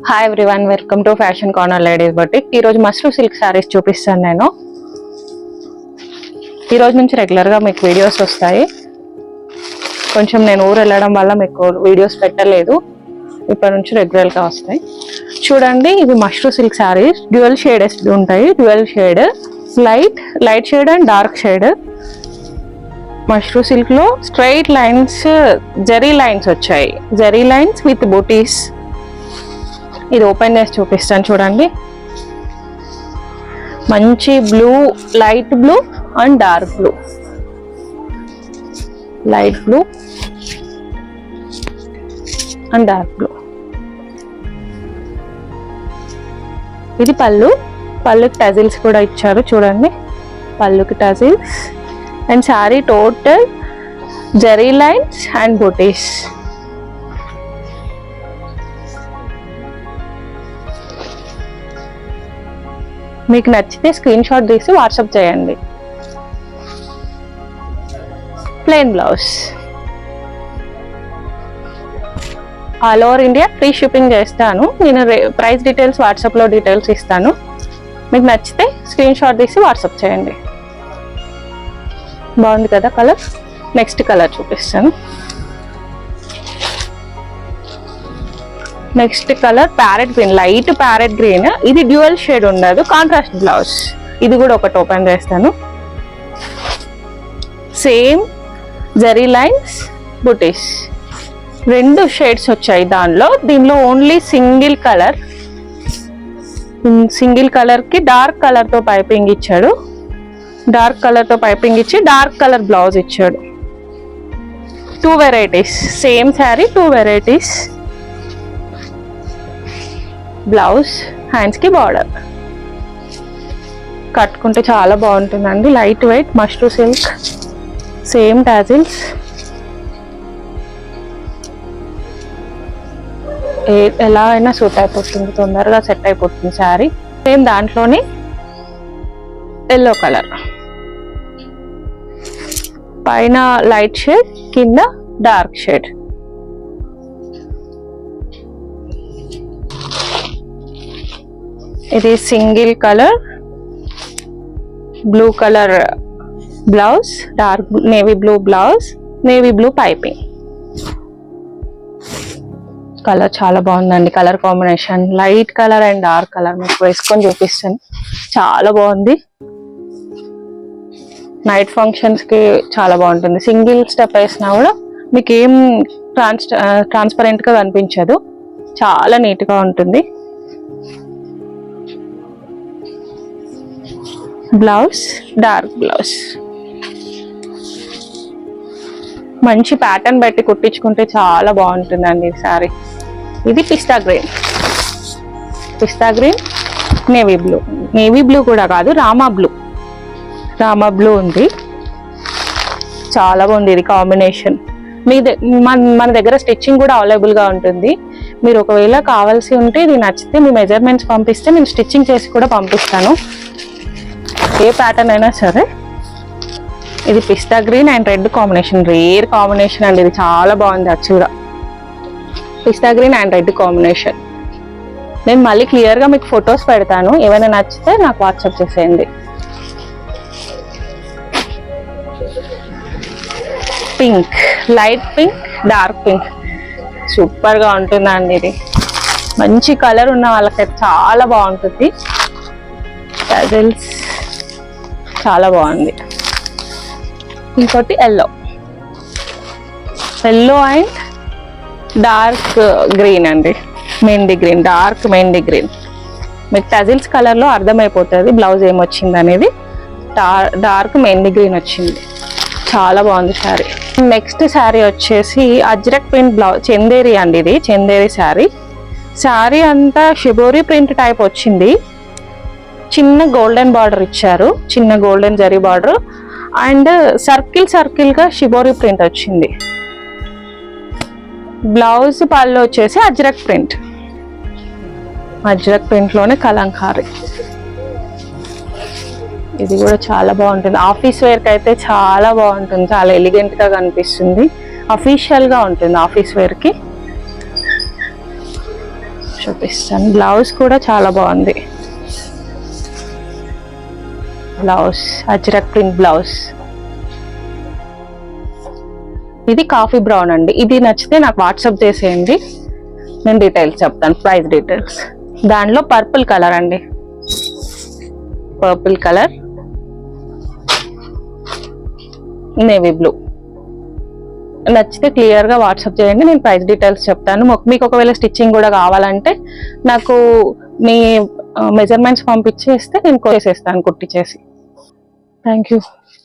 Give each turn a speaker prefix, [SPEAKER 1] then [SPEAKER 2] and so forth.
[SPEAKER 1] Hi everyone, welcome to fashion corner ladies boutique. ఈరోజు మస్రూ silk saris చూపిస్తాను నేను. ఈరోజు నుంచి రెగ్యులర్గా మీకు వీడియోస్ వస్తాయి. కొంచెం నేను ఊరు వెళ్ళడం వల్ల మీకు వీడియోస్ పెట్టలేదు, ఇప్పటి నుంచి రెగ్యులర్గా వస్తాయి. చూడండి, ఇవి మస్రూ సిల్క్ శారీస్. డ్యూయల్ షేడెస్ ఉంటాయి, dual shade, light shade and dark shade. Mashru silk లో స్ట్రైట్ లైన్స్, జరీ లైన్స్ వచ్చాయి, జరీ లైన్స్ విత్ బూటీస్. ఇది ఓపెన్ చేసి చూపిస్తాను చూడండి. మంచి blue, light blue and dark blue, light blue and dark blue. ఇది పళ్ళుకి టజిల్స్ కూడా ఇచ్చారు చూడండి, పళ్ళుకి tassels. And sari total zari lines and buttis. మీకు నచ్చితే స్క్రీన్ షాట్ తీసి వాట్సాప్ చేయండి. Plain blouse, all over India free shipping చేస్తాను. నేను ప్రైస్ డీటెయిల్స్ వాట్సాప్లో డీటెయిల్స్ ఇస్తాను. మీకు నచ్చితే స్క్రీన్ షాట్ తీసి వాట్సాప్ చేయండి. బాగుంది కదా కలర్. నెక్స్ట్ కలర్ చూపిస్తాను. Next colour parrot green, light parrot green. ఇది డ్యూయల్ షేడ్ ఉండదు, కాంట్రాస్ట్ బ్లౌజ్. ఇది కూడా ఒకటి ఓపెన్ చేస్తాను. సేమ్ జరీ లైన్స్, బుటీస్, రెండు షేడ్స్ వచ్చాయి దీనిలో ఓన్లీ సింగిల్ కలర్ కి డార్క్ కలర్ తో పైపింగ్ ఇచ్చాడు. డార్క్ కలర్ తో పైపింగ్ ఇచ్చి డార్క్ కలర్ బ్లౌజ్ ఇచ్చాడు. 2 varieties, same sari 2 varieties. Blouse, hands కి బార్డర్. కట్టుకుంటే చాలా బాగుంటుందండి. Light weight mashru silk, same tassels. ఎలా అయినా సూట్ అయిపోతుంది, తొందరగా సెట్ అయిపోతుంది శారీ. సేమ్ దాంట్లోనే ఎల్లో కలర్, పైన లైట్ షేడ్, కింద డార్క్ షేడ్. ఇది single colour, blue colour blouse, dark navy blue blouse, navy blue piping. Colour చాలా బాగుందండి. Colour combination light colour and dark colour. మీకు వేసుకొని చూపిస్తాను, చాలా బాగుంది. నైట్ ఫంక్షన్స్ కి చాలా బాగుంటుంది. సింగిల్ స్టెప్ వేసినా కూడా మీకు ఏం ట్రాన్స్పరెంట్ గా కనిపించదు, చాలా నీట్ గా ఉంటుంది. Blouse, dark blouse. మంచి ప్యాటర్న్ పెట్టి కుట్టించుకుంటే చాలా బాగుంటుందండి ఈ శారీ. ఇది పిస్తా గ్రీన్, నేవీ బ్లూ కూడా కాదు, రామా బ్లూ ఉంది. చాలా బాగుంది ఇది కాంబినేషన్. మన దగ్గర స్టిచ్చింగ్ కూడా అవైలబుల్ గా ఉంటుంది. మీరు ఒకవేళ కావాల్సి ఉంటే, ఇది నచ్చితే మీ మెజర్మెంట్స్ పంపిస్తే నేను స్టిచ్చింగ్ చేసి కూడా పంపిస్తాను, ఏ ప్యాటర్న్ అయినా సరే. ఇది పిస్తా green and red combination, rare combination అండి. ఇది చాలా బాగుంది యాక్చువల్గా, పిస్తా గ్రీన్ అండ్ రెడ్ కాంబినేషన్. నేను మళ్ళీ క్లియర్గా మీకు ఫొటోస్ పెడతాను, ఏమైనా నచ్చితే నాకు వాట్సాప్ చేసేయండి. Pink, light pink, dark pink, super గా ఉంటుందండి. ఇది మంచి కలర్ ఉన్న వాళ్ళకైతే చాలా బాగుంటుంది. టజిల్స్ చాలా బాగుంది. ఇంకోటి ఎల్లో అండ్ డార్క్ గ్రీన్ అండి, మెండి గ్రీన్, డార్క్ మెండి గ్రీన్. మీకు టజిల్స్ కలర్ లో అర్థమైపోతుంది బ్లౌజ్ ఏమొచ్చింది అనేది. డార్క్ మెండి గ్రీన్ వచ్చింది, చాలా బాగుంది శారీ. నెక్స్ట్ శారీ వచ్చేసి అజ్రక్ ప్రింట్ బ్లౌజ్, చందేరి అండి. ఇది చందేరి శారీ అంతా షిబోరి ప్రింట్ టైప్ వచ్చింది. చిన్న గోల్డెన్ బార్డర్ ఇచ్చారు, చిన్న golden zari border and circle గా షిబోరి ప్రింట్ వచ్చింది. బ్లౌజ్ పళ్ళు వచ్చేసి అజ్రక్ ప్రింట్ లోనే కలంకారీ. ఇది కూడా చాలా బాగుంటుంది. ఆఫీస్ వేర్ కి అయితే చాలా బాగుంటుంది, చాలా ఎలిగెంట్ గా కనిపిస్తుంది. అఫీషియల్ గా ఉంటుంది ఆఫీస్ వేర్ కి. చూపిస్తాను. బ్లౌజ్ కూడా చాలా బాగుంది. Blouse Ajrakh print blouse. ఇది కాఫీ బ్రౌన్ అండి. ఇది నచ్చితే నాకు వాట్సాప్ చేసేయండి, నేను డీటెయిల్స్ చెప్తాను, ప్రైస్ డీటెయిల్స్. దానిలో పర్పుల్ కలర్ అండి, పర్పుల్ కలర్, నేవీ బ్లూ. నచ్చితే క్లియర్గా వాట్సాప్ చేయండి, నేను ప్రైస్ డీటెయిల్స్ చెప్తాను. మీకు ఒకవేళ స్టిచ్చింగ్ కూడా కావాలంటే నాకు మీ మెజర్మెంట్స్ పంపించేస్తే నేను చేసేస్తాను కుట్టించేసి. Thank you.